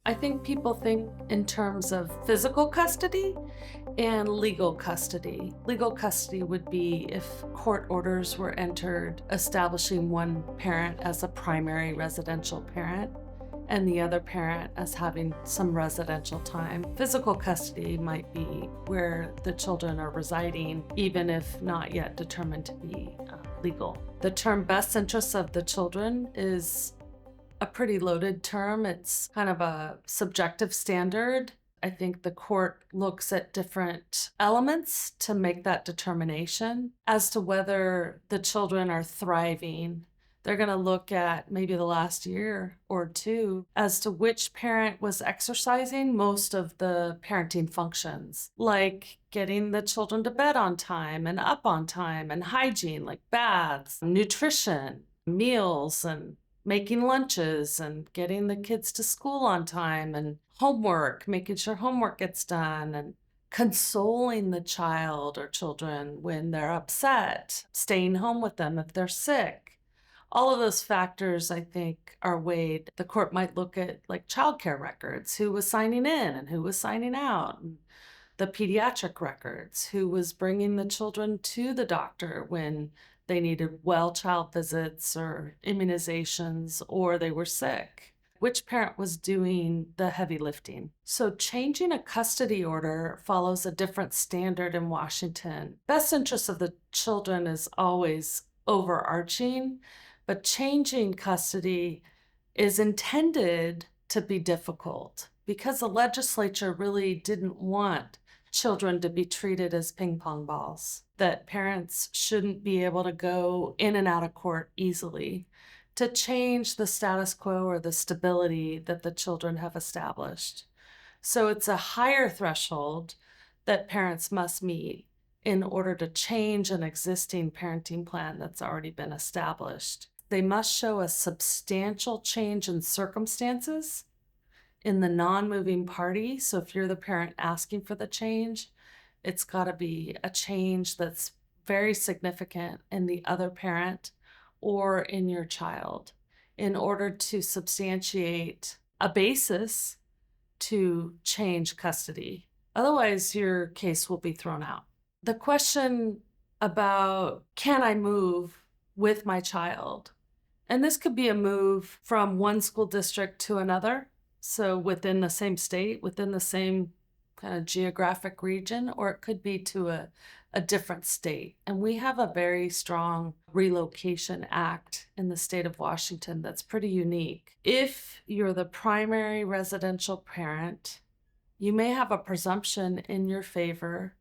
I think people think in terms of physical custody and legal custody. Legal custody would be if court orders were entered establishing one parent as a primary residential parent and the other parent as having some residential time. Physical custody might be where the children are residing, even if not yet determined to be legal. The term best interests of the children is a pretty loaded term. It's kind of a subjective standard. I think the court looks at different elements to make that determination as to whether the children are thriving. They're going to look at maybe the last year or two as to which parent was exercising most of the parenting functions, like getting the children to bed on time and up on time, and hygiene, like baths, nutrition, meals, and making lunches, and getting the kids to school on time, and homework, making sure homework gets done, and consoling the child or children when they're upset, staying home with them if they're sick. All of those factors, I think, are weighed. The court might look at like childcare records, who was signing in and who was signing out, and the pediatric records, who was bringing the children to the doctor when they needed well child visits or immunizations or they were sick. Which parent was doing the heavy lifting? So changing a custody order follows a different standard in Washington. Best interest of the children is always overarching, but changing custody is intended to be difficult because the legislature really didn't want children to be treated as ping pong balls, that parents shouldn't be able to go in and out of court easily to change the status quo or the stability that the children have established. So it's a higher threshold that parents must meet in order to change an existing parenting plan that's already been established. They must show a substantial change in circumstances in the non-moving party. So if you're the parent asking for the change, it's got to be a change that's very significant in the other parent or in your child in order to substantiate a basis to change custody. Otherwise, your case will be thrown out. The question about, can I move with my child? And this could be a move from one school district to another, so within the same state, within the same kind of geographic region, or it could be to a different state. And we have a very strong Relocation Act in the state of Washington that's pretty unique. If you're the primary residential parent, you may have a presumption in your favor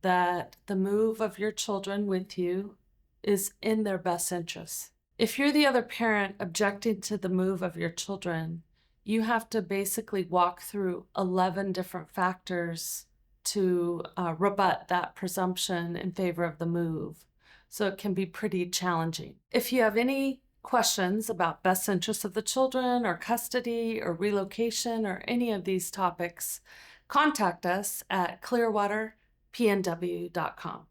that the move of your children with you is in their best interests. If you're the other parent objecting to the move of your children, you have to basically walk through 11 different factors to rebut that presumption in favor of the move. So it can be pretty challenging. If you have any questions about best interests of the children or custody or relocation or any of these topics, contact us at clearwaterpnw.com.